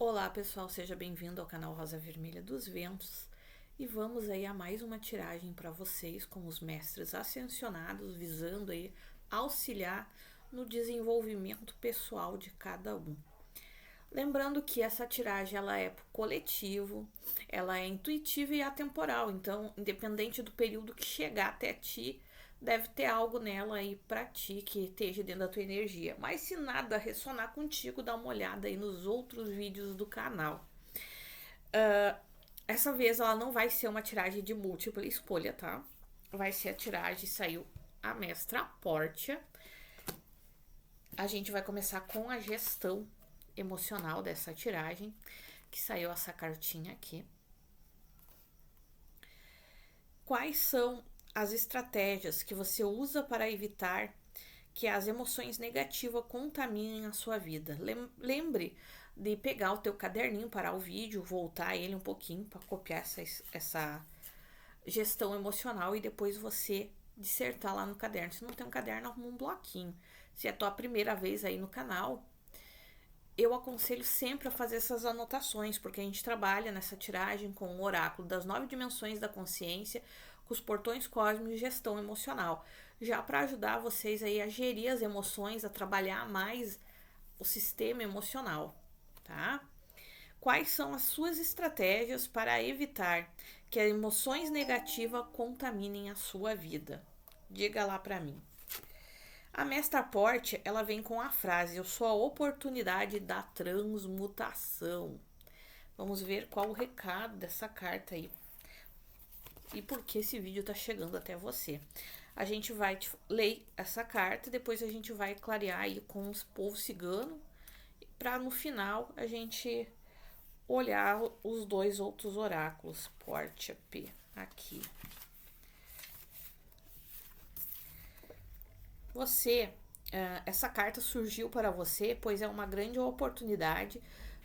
Olá pessoal, seja bem-vindo ao canal Rosa Vermelha dos Ventos e vamos aí a mais uma tiragem para vocês com os mestres ascensionados visando aí auxiliar no desenvolvimento pessoal de cada um. Lembrando que essa tiragem ela é coletivo, ela é intuitiva e atemporal, então independente do período que chegar até ti, deve ter algo nela aí pra ti que esteja dentro da tua energia. Mas se nada ressonar contigo, dá uma olhada aí nos outros vídeos do canal. Essa vez ela não vai ser uma tiragem de múltipla escolha, tá? Vai ser a tiragem, saiu a Mestra Pórtia. A gente vai começar com a gestão emocional dessa tiragem, que saiu essa cartinha aqui. Quais são as estratégias que você usa para evitar que as emoções negativas contaminem a sua vida? Lembre de pegar o teu caderninho, parar o vídeo, voltar ele um pouquinho para copiar essa gestão emocional e depois você dissertar lá no caderno. Se não tem um caderno, arruma um bloquinho. Se é a tua primeira vez aí no canal, eu aconselho sempre a fazer essas anotações, porque a gente trabalha nessa tiragem com o oráculo das 9 dimensões da consciência, com os portões cósmicos e gestão emocional, já para ajudar vocês aí a gerir as emoções, a trabalhar mais o sistema emocional, tá? Quais são as suas estratégias para evitar que as emoções negativas contaminem a sua vida? Diga lá para mim. A Mestra Porte, ela vem com a frase: eu sou a oportunidade da transmutação. Vamos ver qual o recado dessa carta aí e por que esse vídeo tá chegando até você. A gente vai ler essa carta e depois a gente vai clarear aí com os povos cigano para no final a gente olhar os dois outros oráculos, Porte P aqui. Você, essa carta surgiu para você, pois é uma grande oportunidade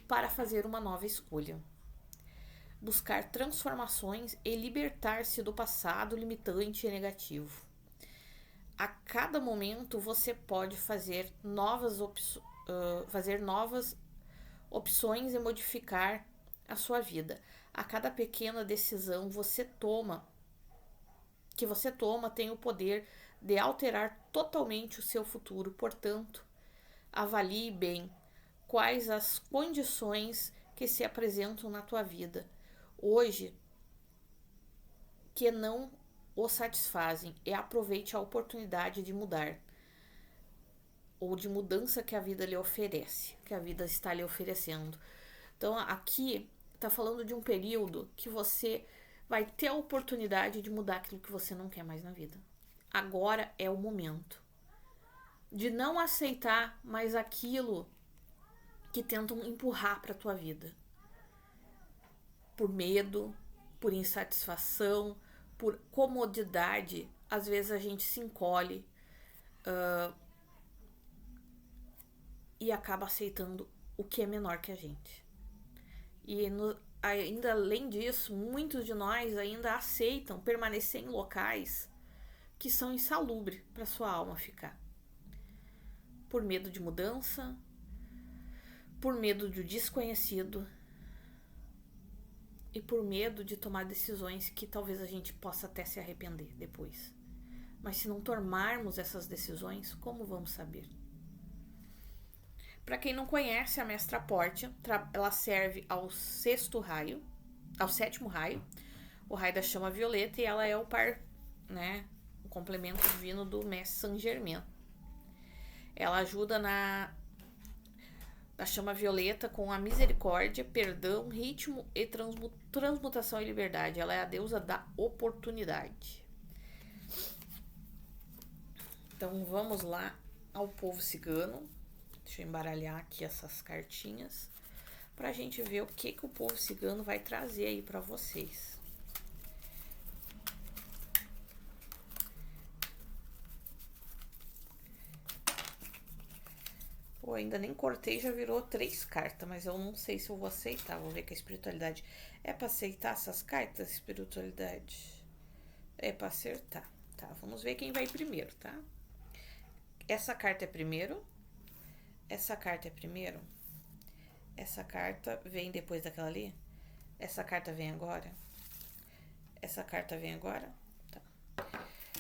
para fazer uma nova escolha. Buscar transformações e libertar-se do passado limitante e negativo. A cada momento você pode fazer novas opções e modificar a sua vida. A cada pequena decisão que você toma tem o poder de alterar totalmente o seu futuro. Portanto, avalie bem quais as condições que se apresentam na tua vida hoje que não o satisfazem e aproveite a oportunidade de mudar ou de mudança que a vida lhe oferece, que a vida está lhe oferecendo. Então aqui está falando de um período que você vai ter a oportunidade de mudar aquilo que você não quer mais na vida. Agora é o momento de não aceitar mais aquilo que tentam empurrar para a tua vida. Por medo, por insatisfação, por comodidade, às vezes a gente se encolhe e acaba aceitando o que é menor que a gente. E ainda além disso, muitos de nós ainda aceitam permanecer em locais que são insalubres para sua alma ficar. Por medo de mudança, por medo do desconhecido e por medo de tomar decisões que talvez a gente possa até se arrepender depois. Mas se não tomarmos essas decisões, como vamos saber? Para quem não conhece, a Mestra Pórtia, ela serve ao sétimo raio, o raio da chama violeta, e ela é o o complemento divino do Mestre Saint Germain. Ela ajuda na chama violeta com a misericórdia, perdão, ritmo e transmutação e liberdade. Ela é a deusa da oportunidade. Então vamos lá ao povo cigano. Deixa eu embaralhar aqui essas cartinhas pra gente ver o que o povo cigano vai trazer aí pra vocês. Pô, ainda nem cortei, já virou 3 cartas, mas eu não sei se eu vou aceitar. Vou ver que a espiritualidade é pra aceitar essas cartas, espiritualidade. É pra acertar. Tá, vamos ver quem vai primeiro, tá? Essa carta é primeiro. Essa carta é primeiro. Essa carta vem depois daquela ali? Essa carta vem agora? Essa carta vem agora? Tá.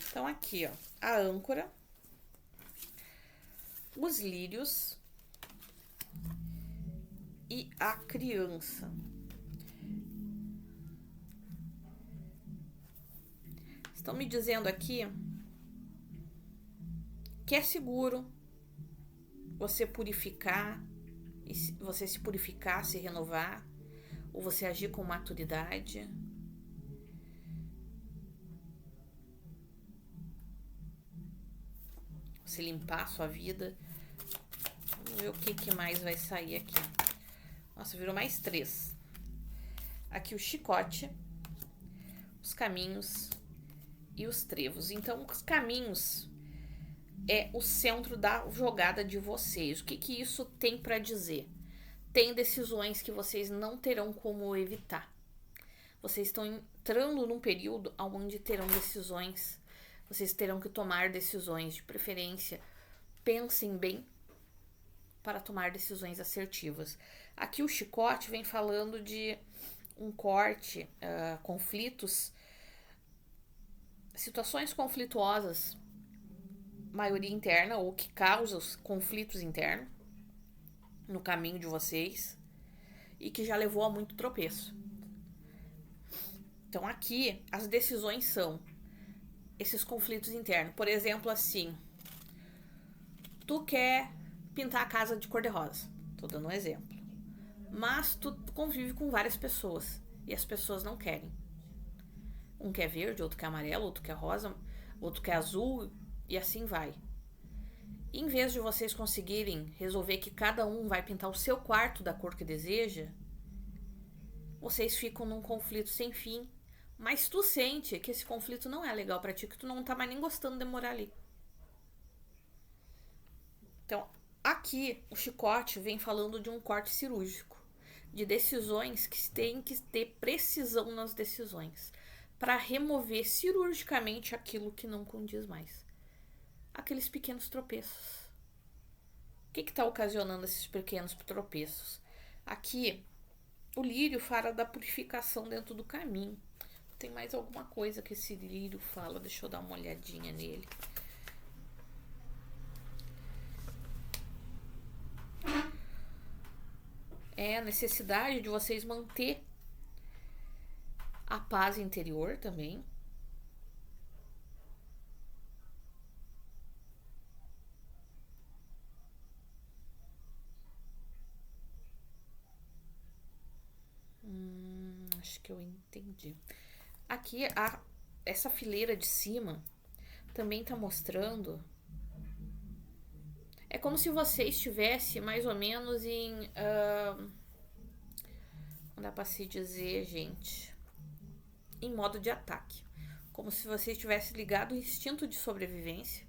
Então aqui, ó, a âncora, os lírios e a criança. Estão me dizendo aqui que é seguro você purificar, você se purificar, se renovar, ou você agir com maturidade. Você limpar a sua vida. Vamos ver o que mais vai sair aqui. Nossa, virou mais 3. Aqui o chicote, os caminhos e os trevos. Então, os caminhos é o centro da jogada de vocês. O que isso tem para dizer? Tem decisões que vocês não terão como evitar. Vocês estão entrando num período onde terão decisões. Vocês terão que tomar decisões, de preferência. Pensem bem para tomar decisões assertivas. Aqui o chicote vem falando de um corte, conflitos, situações conflituosas, maioria interna, ou que causam os conflitos internos no caminho de vocês e que já levou a muito tropeço. Então aqui as decisões são esses conflitos internos. Por exemplo, assim, tu quer pintar a casa de cor-de-rosa, tô dando um exemplo, mas tu convive com várias pessoas e as pessoas não querem. Um quer verde, outro quer amarelo, outro quer rosa, outro quer azul, e assim vai. Em vez de vocês conseguirem resolver que cada um vai pintar o seu quarto da cor que deseja, vocês ficam num conflito sem fim, mas tu sente que esse conflito não é legal pra ti, que tu não tá mais nem gostando de morar ali. Então, aqui o chicote vem falando de um corte cirúrgico, de decisões que tem que ter precisão nas decisões, para remover cirurgicamente aquilo que não condiz mais. Aqueles pequenos tropeços. O que está ocasionando esses pequenos tropeços? Aqui, o lírio fala da purificação dentro do caminho. Tem mais alguma coisa que esse lírio fala? Deixa eu dar uma olhadinha nele. É a necessidade de vocês manter a paz interior também. Acho que eu entendi. Aqui, essa fileira de cima também tá mostrando. É como se você estivesse mais ou menos em. Não dá pra se dizer, gente. Em modo de ataque. Como se você estivesse ligado ao instinto de sobrevivência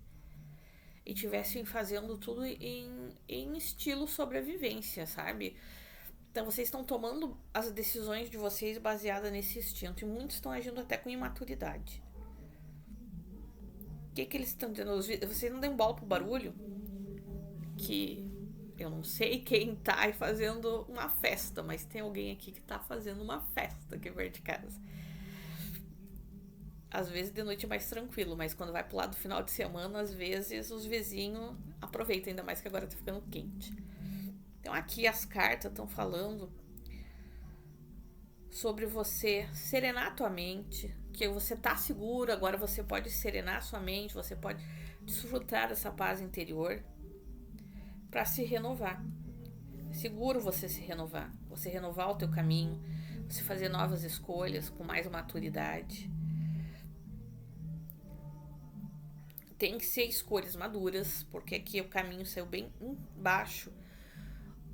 e estivesse fazendo tudo em estilo sobrevivência, sabe? Então vocês estão tomando as decisões de vocês baseadas nesse instinto. E muitos estão agindo até com imaturidade. O que eles estão tendo? Vocês não dão bola pro barulho? Que eu não sei quem tá fazendo uma festa, mas tem alguém aqui que tá fazendo uma festa aqui perto de casa. Às vezes de noite é mais tranquilo, mas quando vai pro lado do final de semana, às vezes os vizinhos aproveitam, ainda mais que agora tá ficando quente. Então aqui as cartas estão falando sobre você serenar a tua mente, que você tá seguro, agora você pode serenar a sua mente, você pode desfrutar dessa paz interior para se renovar. É seguro você se renovar, você renovar o teu caminho, você fazer novas escolhas com mais maturidade. Tem que ser escolhas maduras, porque aqui o caminho saiu bem embaixo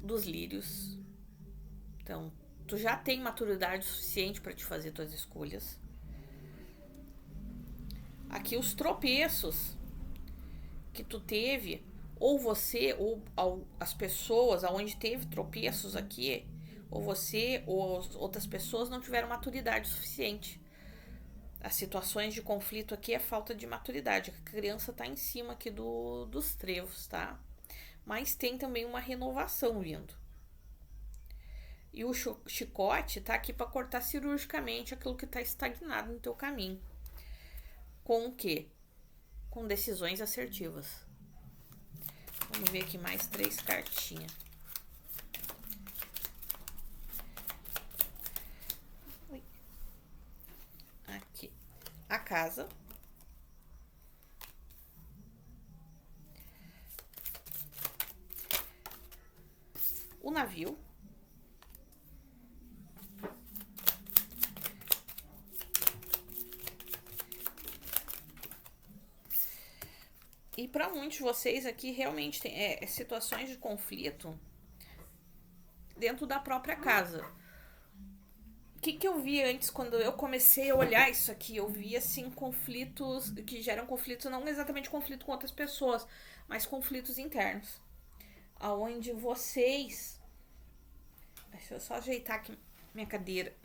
dos lírios. Então, tu já tem maturidade suficiente para te fazer tuas escolhas. Aqui os tropeços que tu teve, ou você, ou as pessoas aonde teve tropeços aqui, ou você ou outras pessoas não tiveram maturidade suficiente. As situações de conflito aqui é falta de maturidade. A criança tá em cima aqui dos trevos, tá? Mas tem também uma renovação vindo. E o chicote tá aqui para cortar cirurgicamente aquilo que tá estagnado no teu caminho. Com o quê? Com decisões assertivas. Vamos ver aqui mais 3 cartinhas. Aqui. A casa. O navio. E para muitos de vocês aqui realmente tem situações de conflito dentro da própria casa. O que eu vi antes quando eu comecei a olhar isso aqui? Eu vi assim conflitos que geram conflitos, não exatamente conflito com outras pessoas, mas conflitos internos. Aonde vocês... Deixa eu só ajeitar aqui minha cadeira.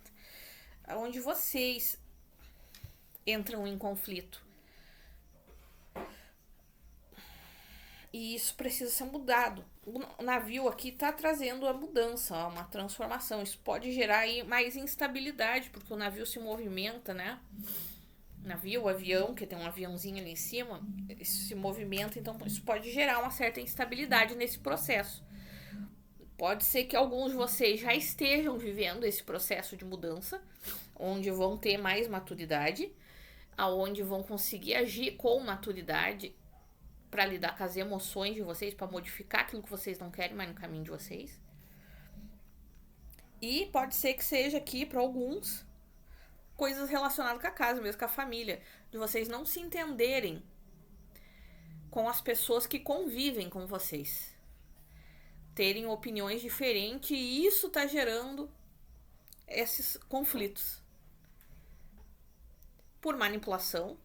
Aonde vocês entram em conflito. E isso precisa ser mudado. O navio aqui está trazendo a mudança, uma transformação. Isso pode gerar aí mais instabilidade, porque o navio se movimenta, né? O avião, que tem um aviãozinho ali em cima, se movimenta, então isso pode gerar uma certa instabilidade nesse processo. Pode ser que alguns de vocês já estejam vivendo esse processo de mudança, onde vão ter mais maturidade, aonde vão conseguir agir com maturidade para lidar com as emoções de vocês, para modificar aquilo que vocês não querem mais no caminho de vocês. E pode ser que seja aqui, para alguns, coisas relacionadas com a casa, mesmo com a família, de vocês não se entenderem com as pessoas que convivem com vocês, terem opiniões diferentes, e isso tá gerando esses conflitos por manipulação.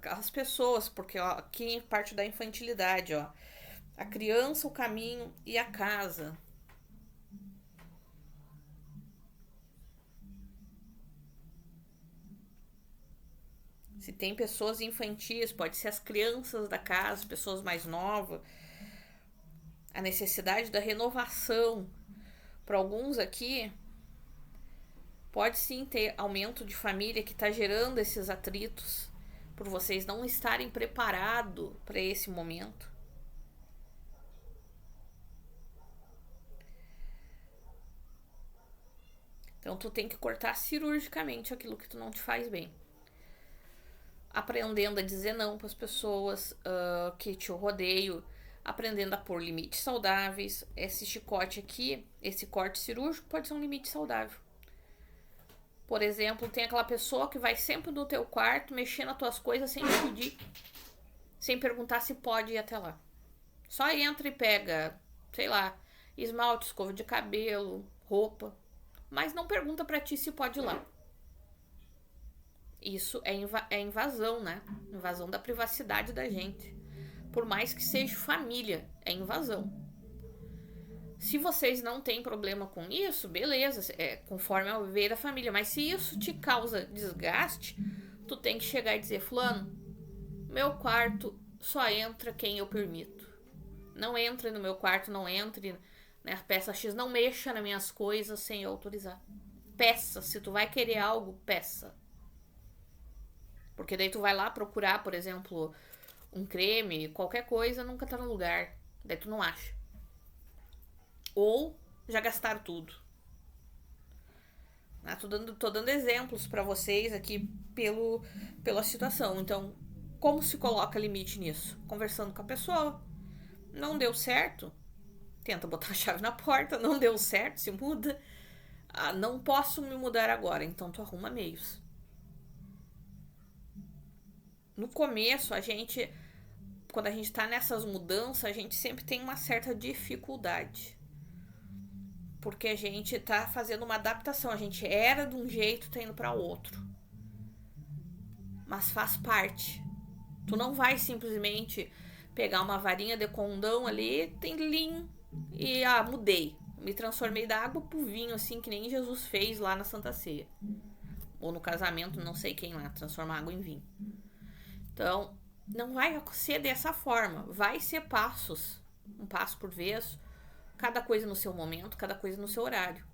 As pessoas, porque ó, aqui parte da infantilidade, ó, a criança, o caminho e a casa. Se tem pessoas infantis, pode ser as crianças da casa, pessoas mais novas. A necessidade da renovação. Para alguns aqui, pode sim ter aumento de família que está gerando esses atritos, por vocês não estarem preparados para esse momento. Então tu tem que cortar cirurgicamente aquilo que tu não te faz bem. Aprendendo a dizer não para as pessoas que te rodeiam, aprendendo a pôr limites saudáveis. Esse chicote aqui, esse corte cirúrgico pode ser um limite saudável. Por exemplo, tem aquela pessoa que vai sempre no teu quarto mexer nas tuas coisas sem pedir, sem perguntar se pode ir até lá. Só entra e pega, sei lá, esmalte, escova de cabelo, roupa, mas não pergunta pra ti se pode ir lá. Isso é invasão, né? Invasão da privacidade da gente. Por mais que seja família, é invasão. Se vocês não têm problema com isso, beleza, conforme a ver da família. Mas se isso te causa desgaste, tu tem que chegar e dizer: fulano, meu quarto só entra quem eu permito. Não entre no meu quarto, não entre, né, peça X, não mexa nas minhas coisas sem eu autorizar. Peça, se tu vai querer algo, peça. Porque daí tu vai lá procurar, por exemplo, um creme, qualquer coisa, nunca tá no lugar. Daí tu não acha. Ou já gastaram tudo. Tô dando exemplos para vocês aqui pela situação. Então, como se coloca limite nisso? Conversando com a pessoa. Não deu certo? Tenta botar a chave na porta. Não deu certo? Se muda. Não posso me mudar agora. Então, tu arruma meios. No começo, quando a gente tá nessas mudanças, a gente sempre tem uma certa dificuldade. Porque a gente tá fazendo uma adaptação. A gente era de um jeito, tá indo para outro. Mas faz parte. Tu não vai simplesmente pegar uma varinha de condão ali, tem linho, e mudei. Me transformei da água pro vinho, assim, que nem Jesus fez lá na Santa Ceia. Ou no casamento, não sei quem lá, transforma água em vinho. Então, não vai ser dessa forma. Vai ser passos. Um passo por vez. Cada coisa no seu momento, cada coisa no seu horário.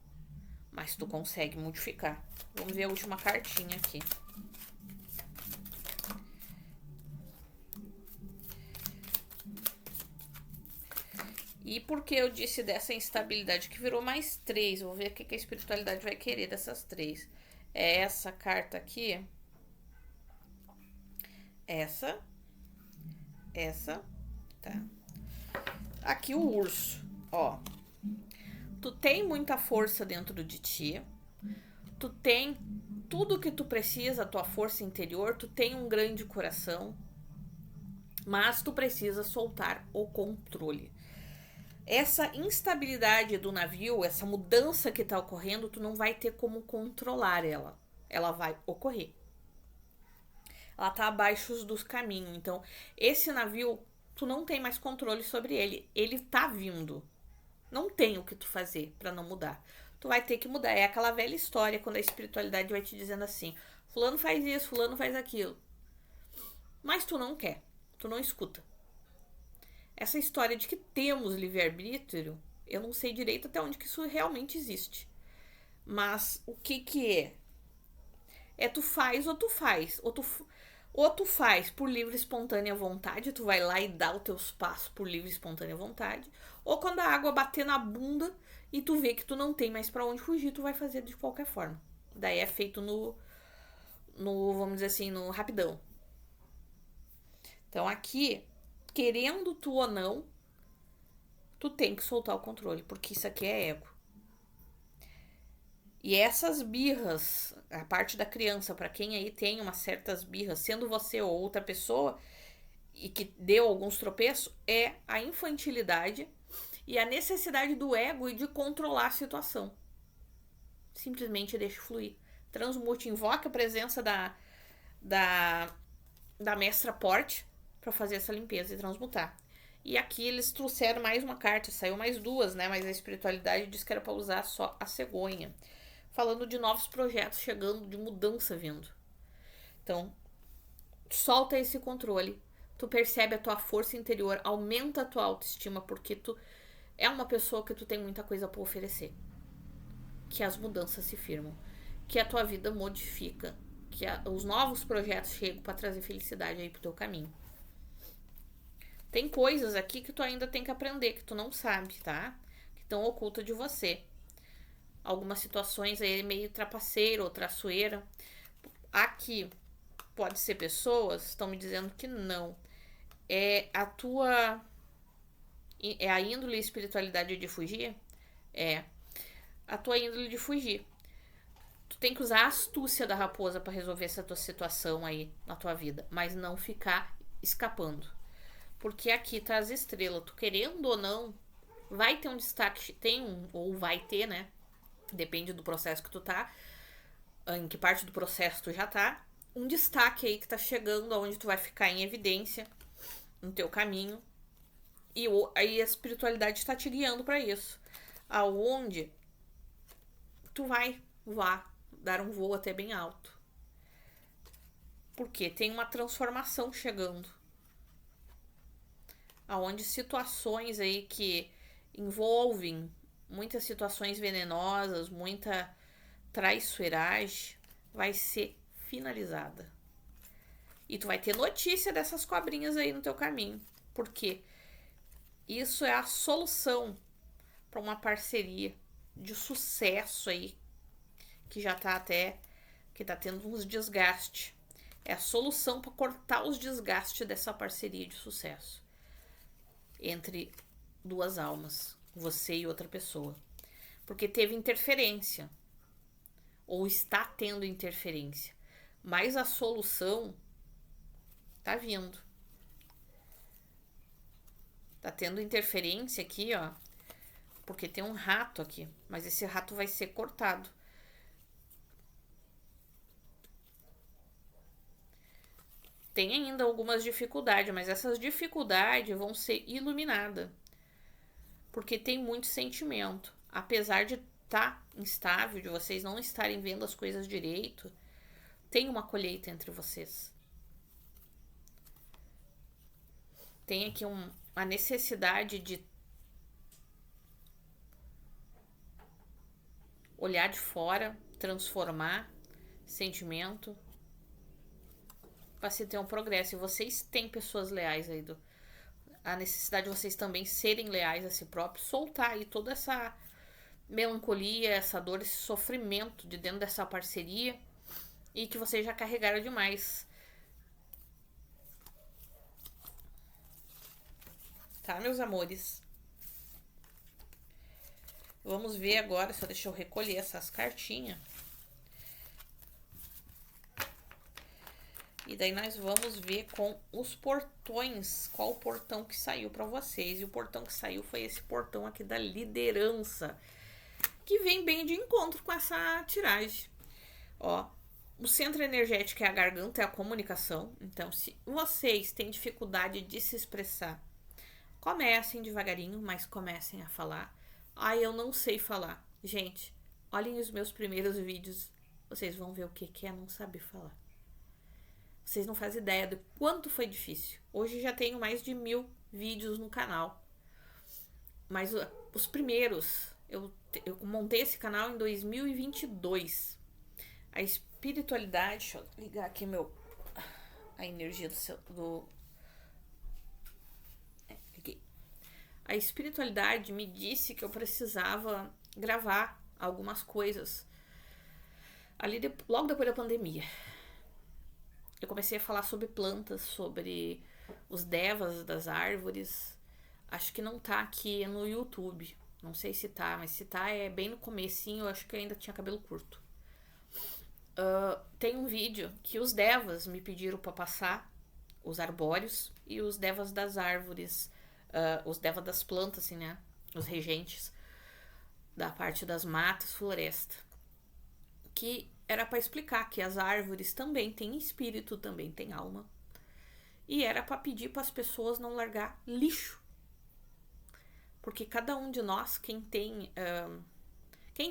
Mas tu consegue modificar. Vamos ver a última cartinha aqui. E por que eu disse dessa instabilidade? Que virou mais 3. Vou ver o que a espiritualidade vai querer dessas 3. É essa carta aqui. Essa. Tá. Aqui o urso. Ó. Tu tem muita força dentro de ti. Tu tem tudo que tu precisa, a tua força interior. Tu tem um grande coração. Mas tu precisa soltar o controle. Essa instabilidade do navio, essa mudança que tá ocorrendo, tu não vai ter como controlar ela. Ela vai ocorrer. Ela tá abaixo dos caminhos. Então, esse navio, tu não tem mais controle sobre ele. Ele tá vindo. Não tem o que tu fazer para não mudar. Tu vai ter que mudar. É aquela velha história quando a espiritualidade vai te dizendo assim: fulano faz isso, fulano faz aquilo. Mas tu não quer. Tu não escuta. Essa história de que temos livre-arbítrio, eu não sei direito até onde que isso realmente existe. Mas o que é? É tu faz ou tu faz. Ou tu faz por livre e espontânea vontade, tu vai lá e dá os teus passos por livre e espontânea vontade. Ou quando a água bater na bunda e tu vê que tu não tem mais pra onde fugir, tu vai fazer de qualquer forma. Daí é feito no vamos dizer assim, no rapidão. Então aqui, querendo tu ou não, tu tem que soltar o controle, porque isso aqui é ego. E essas birras, a parte da criança, para quem aí tem umas certas birras, sendo você ou outra pessoa, e que deu alguns tropeços, é a infantilidade e a necessidade do ego e de controlar a situação. Simplesmente deixe fluir. Transmute, invoque a presença da mestra Porte para fazer essa limpeza e transmutar. E aqui eles trouxeram mais uma carta, saiu mais 2, né? Mas a espiritualidade disse que era para usar só a cegonha. Falando de novos projetos chegando, de mudança vindo. Então, solta esse controle. Tu percebe a tua força interior, aumenta a tua autoestima, porque tu é uma pessoa que tu tem muita coisa para oferecer. Que as mudanças se firmam. Que a tua vida modifica. Que os novos projetos chegam para trazer felicidade aí pro teu caminho. Tem coisas aqui que tu ainda tem que aprender, que tu não sabe, tá? Que estão ocultas de você. Algumas situações aí meio trapaceiro ou traiçoeira. Aqui pode ser pessoas, estão me dizendo que não. É a tua... É a índole e espiritualidade de fugir? É. A tua índole de fugir. Tu tem que usar a astúcia da raposa para resolver essa tua situação aí na tua vida. Mas não ficar escapando. Porque aqui tá as estrelas. Tu querendo ou não, vai ter um destaque. Tem um, ou vai ter, né? Depende do processo que tu tá. Em que parte do processo tu já tá. Um destaque aí que tá chegando, onde tu vai ficar em evidência no teu caminho. E aí a espiritualidade está te guiando para isso. Aonde tu vai voar, dar um voo até bem alto. Porque tem uma transformação chegando. Aonde situações aí que envolvem muitas situações venenosas, muita traiçoeiragem, vai ser finalizada. E tu vai ter notícia dessas cobrinhas aí no teu caminho. Porque isso é a solução para uma parceria de sucesso aí, que já tá até, que tá tendo uns desgastes. É a solução para cortar os desgastes dessa parceria de sucesso entre duas almas, você e outra pessoa. Porque teve interferência, ou está tendo interferência, mas a solução tá vindo. Tá tendo interferência aqui, ó, porque tem um rato aqui, mas esse rato vai ser cortado. Tem ainda algumas dificuldades, mas essas dificuldades vão ser iluminadas. Porque tem muito sentimento. Apesar de estar instável, de vocês não estarem vendo as coisas direito, tem uma colheita entre vocês. Tem aqui a necessidade de olhar de fora, transformar sentimento para se ter um progresso. E vocês têm pessoas leais aí, a necessidade de vocês também serem leais a si próprios, soltar aí toda essa melancolia, essa dor, esse sofrimento de dentro dessa parceria e que vocês já carregaram demais. Tá, meus amores? Vamos ver agora, só deixa eu recolher essas cartinhas. E daí nós vamos ver com os portões, qual o portão que saiu para vocês. E o portão que saiu foi esse portão aqui da liderança, que vem bem de encontro com essa tiragem. Ó, o centro energético é a garganta, é a comunicação. Então, se vocês têm dificuldade de se expressar, comecem devagarinho, mas comecem a falar. Eu não sei falar. Gente, olhem os meus primeiros vídeos, vocês vão ver o que é não saber falar. Vocês não fazem ideia do quanto foi difícil. Hoje já tenho mais de 1000 vídeos no canal. Mas os primeiros, eu montei esse canal em 2022. A espiritualidade, deixa eu ligar aqui a energia liguei. A espiritualidade me disse que eu precisava gravar algumas coisas logo depois da pandemia. Eu comecei a falar sobre plantas, sobre os devas das árvores. Acho que não tá aqui no YouTube. Não sei se tá, mas se tá é bem no comecinho. Eu acho que eu ainda tinha cabelo curto. Tem um vídeo que os devas me pediram para passar, os arbóreos e os devas das árvores, os devas das plantas, assim, né? Os regentes da parte das matas, floresta. Que era para explicar que as árvores também têm espírito, também têm alma. E era para pedir para as pessoas não largar lixo. Porque cada um de nós, quem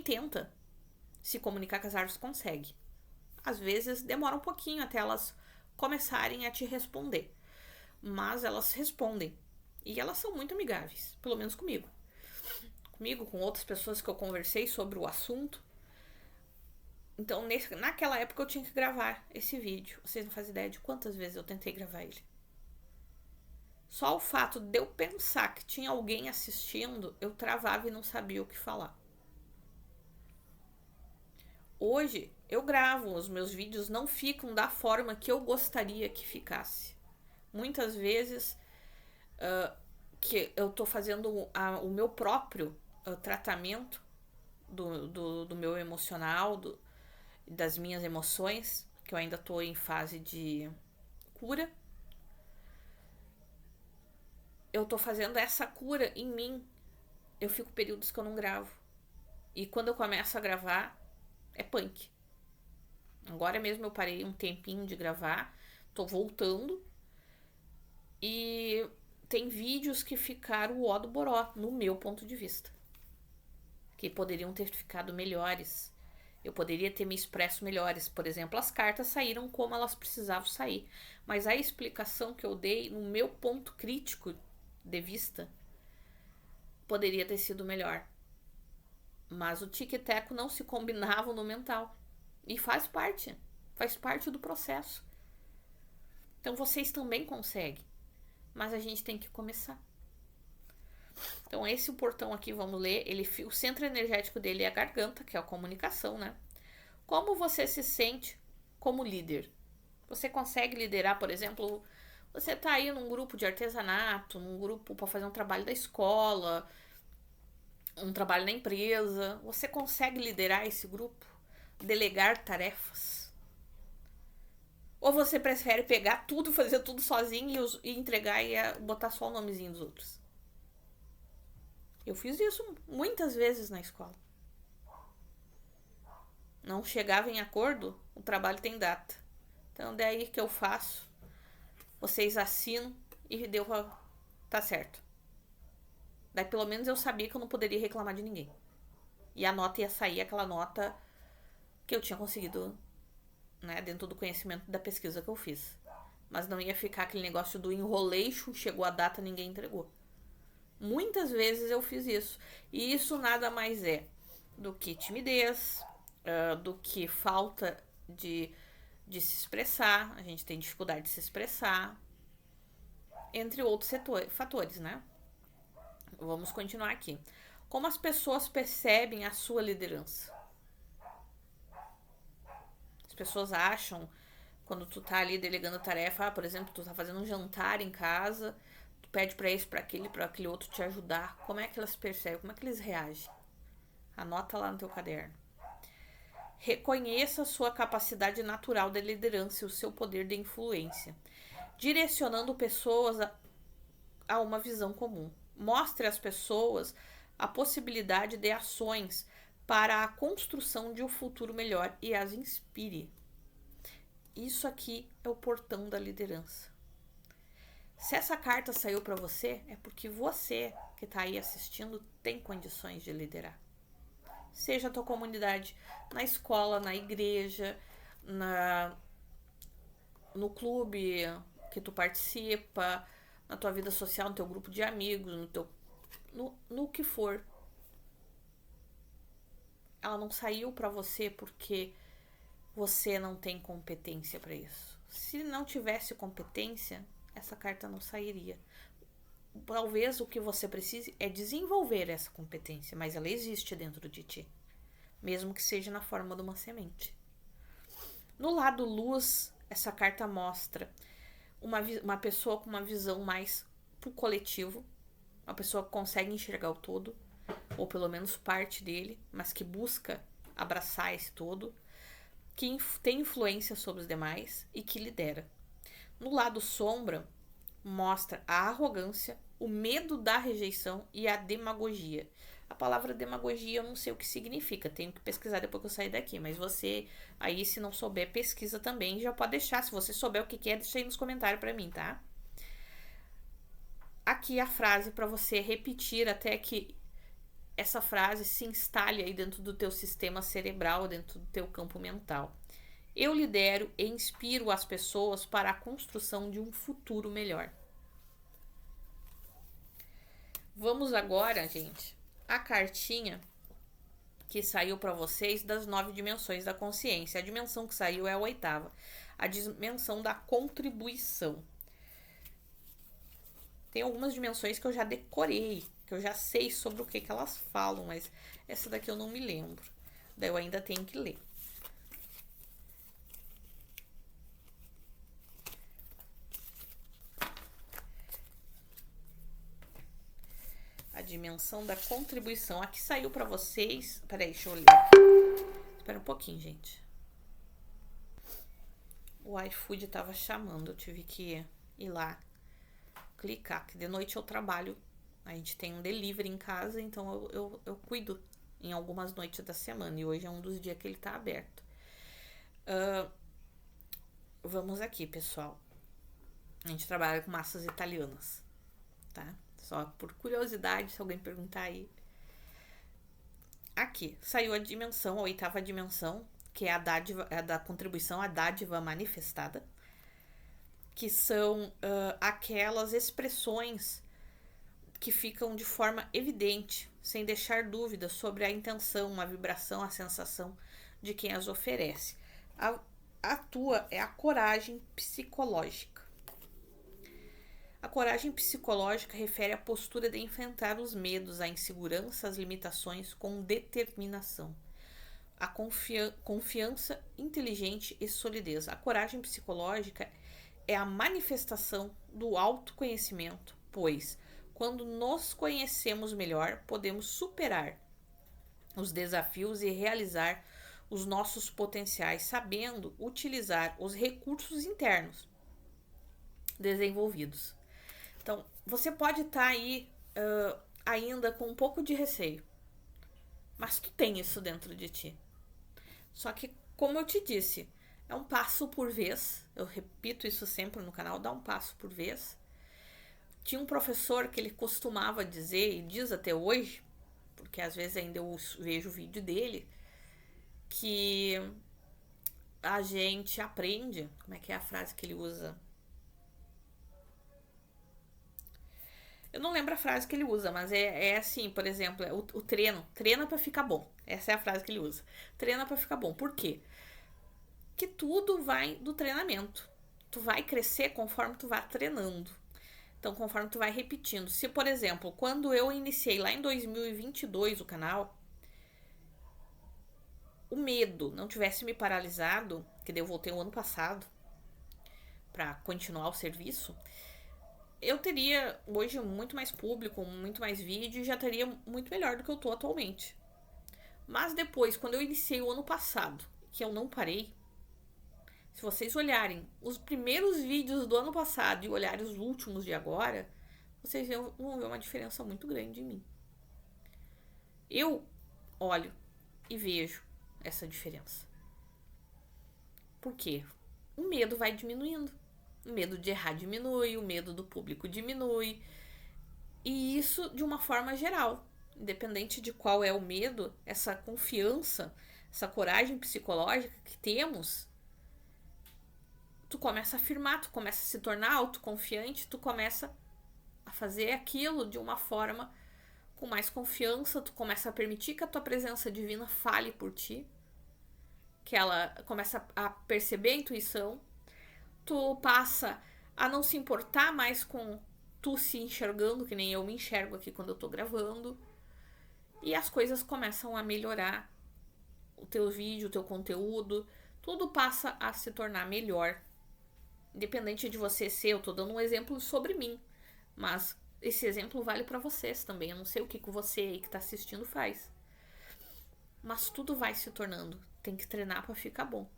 tenta se comunicar com as árvores, consegue. Às vezes demora um pouquinho até elas começarem a te responder. Mas elas respondem. E elas são muito amigáveis, pelo menos comigo. Comigo, com outras pessoas que eu conversei sobre o assunto. Então, naquela época eu tinha que gravar esse vídeo. Vocês não fazem ideia de quantas vezes eu tentei gravar ele. Só o fato de eu pensar que tinha alguém assistindo, eu travava e não sabia o que falar. Hoje, eu gravo, os meus vídeos não ficam da forma que eu gostaria que ficasse. Muitas vezes, que eu tô fazendo o meu próprio tratamento do meu emocional, das minhas emoções, que eu ainda tô em fase de cura. Eu tô fazendo essa cura em mim. Eu fico períodos que eu não gravo. E quando eu começo a gravar, é punk. Agora mesmo eu parei um tempinho de gravar. Tô voltando. E tem vídeos que ficaram o ó do boró, no meu ponto de vista. Que poderiam ter ficado melhores. Eu poderia ter me expresso melhores. Por exemplo, as cartas saíram como elas precisavam sair. Mas a explicação que eu dei no meu ponto crítico de vista poderia ter sido melhor. Mas o tic-teco não se combinava no mental. E faz parte do processo. Então vocês também conseguem. Mas a gente tem que começar. Então esse portão aqui, vamos ler, o centro energético dele é a garganta, que é a comunicação, né? Como você se sente como líder? Você consegue liderar, por exemplo, você tá aí num grupo de artesanato, num grupo para fazer um trabalho da escola, um trabalho na empresa. Você consegue liderar esse grupo? Delegar tarefas? Ou você prefere pegar tudo, fazer tudo sozinho e entregar e botar só o nomezinho dos outros? Eu fiz isso muitas vezes na escola. Não chegava em acordo, o trabalho tem data. Então, daí que eu faço. Vocês assinam e deu pra... Tá certo. Daí pelo menos eu sabia que eu não poderia reclamar de ninguém. E a nota ia sair, aquela nota que eu tinha conseguido, né, dentro do conhecimento da pesquisa que eu fiz. Mas não ia ficar aquele negócio do enroleixo, chegou a data, ninguém entregou. Muitas vezes eu fiz isso. E isso nada mais é do que timidez, do que falta de se expressar. A gente tem dificuldade de se expressar, entre outros fatores, né? Vamos continuar aqui. Como as pessoas percebem a sua liderança? As pessoas acham, quando tu tá ali delegando tarefa, por exemplo, tu tá fazendo um jantar em casa, tu pede pra esse, pra aquele outro te ajudar. Como é que elas percebem? Como é que eles reagem? Anota lá no teu caderno. Reconheça a sua capacidade natural de liderança e o seu poder de influência, direcionando pessoas a uma visão comum. Mostre às pessoas a possibilidade de ações para a construção de um futuro melhor e as inspire. Isso aqui é o portão da liderança. Se essa carta saiu para você, é porque você que está aí assistindo tem condições de liderar. Seja a tua comunidade na escola, na igreja, no clube que tu participa, na tua vida social, no teu grupo de amigos, no que for. Ela não saiu para você porque você não tem competência para isso. Se não tivesse competência, essa carta não sairia. Talvez o que você precise é desenvolver essa competência, mas ela existe dentro de ti, mesmo que seja na forma de uma semente. No lado luz, essa carta mostra uma pessoa com uma visão mais pro coletivo, uma pessoa que consegue enxergar o todo, ou pelo menos parte dele, mas que busca abraçar esse todo, que tem influência sobre os demais e que lidera. No lado sombra, mostra a arrogância, o medo da rejeição e a demagogia. A palavra demagogia eu não sei o que significa, tenho que pesquisar depois que eu sair daqui, mas você aí, se não souber, pesquisa também, já pode deixar. Se você souber o que é, deixa aí nos comentários para mim, tá? Aqui a frase para você repetir até que essa frase se instale aí dentro do teu sistema cerebral, dentro do teu campo mental. Eu lidero e inspiro as pessoas para a construção de um futuro melhor. Vamos agora, gente, a cartinha que saiu para vocês das 9 dimensões da consciência. A dimensão que saiu é a 8ª, a dimensão da contribuição. Tem algumas dimensões que eu já decorei, que eu já sei sobre o que elas falam, mas essa daqui eu não me lembro. Daí eu ainda tenho que ler. A dimensão da contribuição. Aqui saiu para vocês. Peraí, deixa eu ler. Espera um pouquinho, gente. O iFood tava chamando, eu tive que ir lá clicar, que de noite eu trabalho. A gente tem um delivery em casa, então eu cuido em algumas noites da semana. E hoje é um dos dias que ele tá aberto. Vamos aqui, pessoal. A gente trabalha com massas italianas, tá? Só por curiosidade, se alguém perguntar aí. Aqui, saiu a dimensão, a 8ª dimensão, que é a dádiva, é da contribuição, a dádiva manifestada, que são aquelas expressões que ficam de forma evidente, sem deixar dúvidas sobre a intenção, a vibração, a sensação de quem as oferece. A tua é a coragem psicológica. A coragem psicológica refere à postura de enfrentar os medos, a insegurança, as limitações com determinação. A confiança inteligente e solidez. A coragem psicológica é a manifestação do autoconhecimento, pois, quando nos conhecemos melhor, podemos superar os desafios e realizar os nossos potenciais, sabendo utilizar os recursos internos desenvolvidos. Então, você pode estar aí ainda com um pouco de receio, mas tu tem isso dentro de ti. Só que, como eu te disse, é um passo por vez. Eu repito isso sempre no canal, dá um passo por vez. Tinha um professor que ele costumava dizer, e diz até hoje, porque às vezes ainda eu vejo o vídeo dele, que a gente aprende, como é que é a frase que ele usa? Eu não lembro a frase que ele usa, mas é assim, por exemplo, o treino. Treina pra ficar bom. Essa é a frase que ele usa. Treina pra ficar bom. Por quê? Que tudo vai do treinamento. Tu vai crescer conforme tu vai treinando. Então, conforme tu vai repetindo. Se, por exemplo, quando eu iniciei lá em 2022 o canal, o medo não tivesse me paralisado, que daí eu voltei o ano passado para continuar o serviço, eu teria hoje muito mais público, muito mais vídeo e já teria muito melhor do que eu tô atualmente. Mas depois, quando eu iniciei o ano passado, que eu não parei, se vocês olharem os primeiros vídeos do ano passado e olharem os últimos de agora, vocês vão ver uma diferença muito grande em mim. Eu olho e vejo essa diferença. Por quê? O medo vai diminuindo. O medo de errar diminui, o medo do público diminui. E isso de uma forma geral. Independente de qual é o medo, essa confiança, essa coragem psicológica que temos, tu começa a afirmar, tu começa a se tornar autoconfiante, tu começa a fazer aquilo de uma forma com mais confiança, tu começa a permitir que a tua presença divina fale por ti, que ela começa a perceber a intuição, tu passa a não se importar mais com tu se enxergando, que nem eu me enxergo aqui quando eu tô gravando, e as coisas começam a melhorar, o teu vídeo, o teu conteúdo, tudo passa a se tornar melhor. Independente de você ser, eu tô dando um exemplo sobre mim, mas esse exemplo vale para vocês também. Eu não sei o que você aí que tá assistindo faz, mas tudo vai se tornando. Tem que treinar para ficar bom.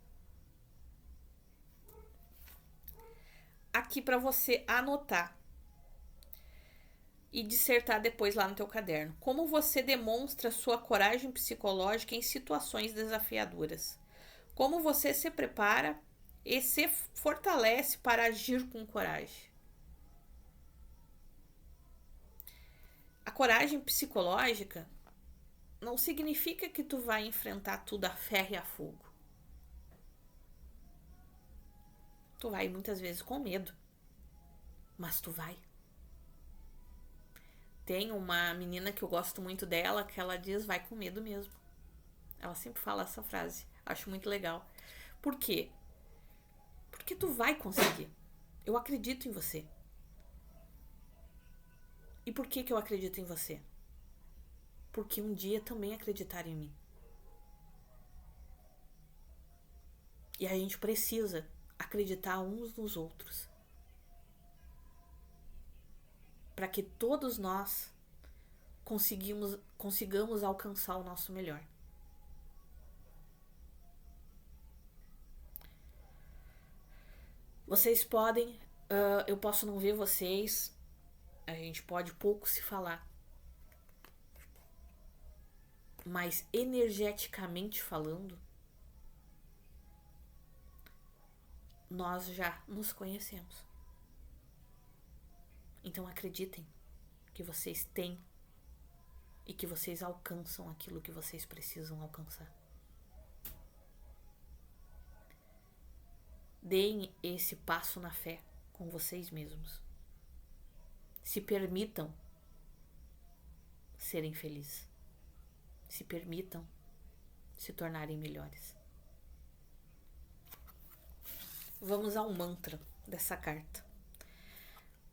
Aqui para você anotar e dissertar depois lá no teu caderno. Como você demonstra sua coragem psicológica em situações desafiadoras? Como você se prepara e se fortalece para agir com coragem? A coragem psicológica não significa que tu vai enfrentar tudo a ferro e a fogo. Tu vai muitas vezes com medo, mas tu vai. Tem uma menina que eu gosto muito dela, que ela diz, vai com medo mesmo. Ela sempre fala essa frase. Acho muito legal. Por quê? Porque tu vai conseguir. Eu acredito em você. E por que eu acredito em você? Porque um dia também acreditaram em mim. E a gente precisa acreditar uns nos outros. Para que todos nós consigamos alcançar o nosso melhor. Vocês podem, eu posso não ver vocês, a gente pode pouco se falar, mas energeticamente falando, nós já nos conhecemos. Então acreditem que vocês têm e que vocês alcançam aquilo que vocês precisam alcançar. Deem esse passo na fé com vocês mesmos. Se permitam serem felizes. Se permitam se tornarem melhores. Vamos ao mantra dessa carta.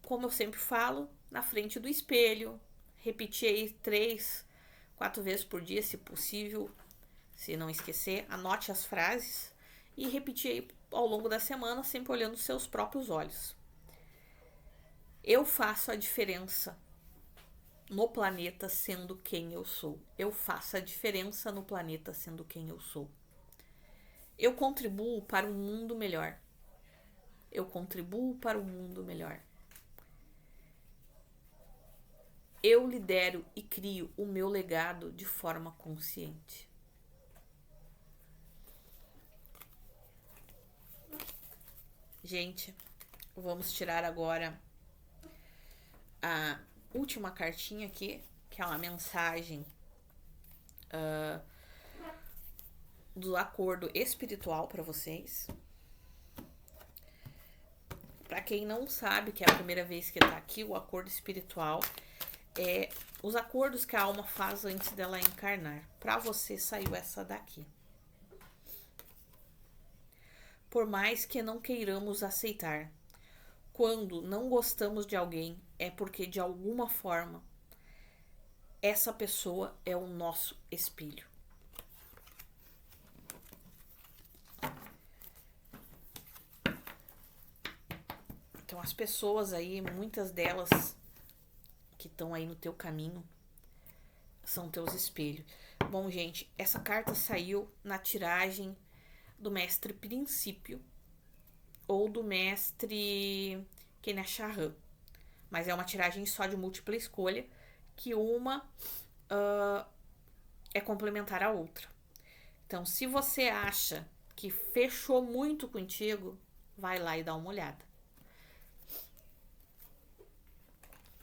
Como eu sempre falo, na frente do espelho, repetir aí 3, 4 vezes por dia, se possível, se não esquecer, anote as frases e repetir aí ao longo da semana, sempre olhando os seus próprios olhos. Eu faço a diferença no planeta sendo quem eu sou. Eu faço a diferença no planeta sendo quem eu sou. Eu contribuo para um mundo melhor. Eu contribuo para um mundo melhor. Eu lidero e crio o meu legado de forma consciente. Gente, vamos tirar agora a última cartinha aqui, que é uma mensagem do acordo espiritual para vocês, Para quem não sabe, que é a primeira vez que tá aqui, o acordo espiritual é os acordos que a alma faz antes dela encarnar. Para você saiu essa daqui. Por mais que não queiramos aceitar, quando não gostamos de alguém, é porque de alguma forma essa pessoa é o nosso espelho. Então as pessoas aí, muitas delas que estão aí no teu caminho, são teus espelhos. Bom, gente, essa carta saiu na tiragem do mestre Princípio ou do mestre Kenachahan. Mas é uma tiragem só de múltipla escolha, que uma é complementar à outra. Então, se você acha que fechou muito contigo, vai lá e dá uma olhada.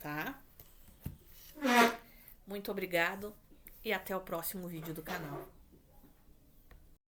Tá? Muito obrigado e até o próximo vídeo do canal.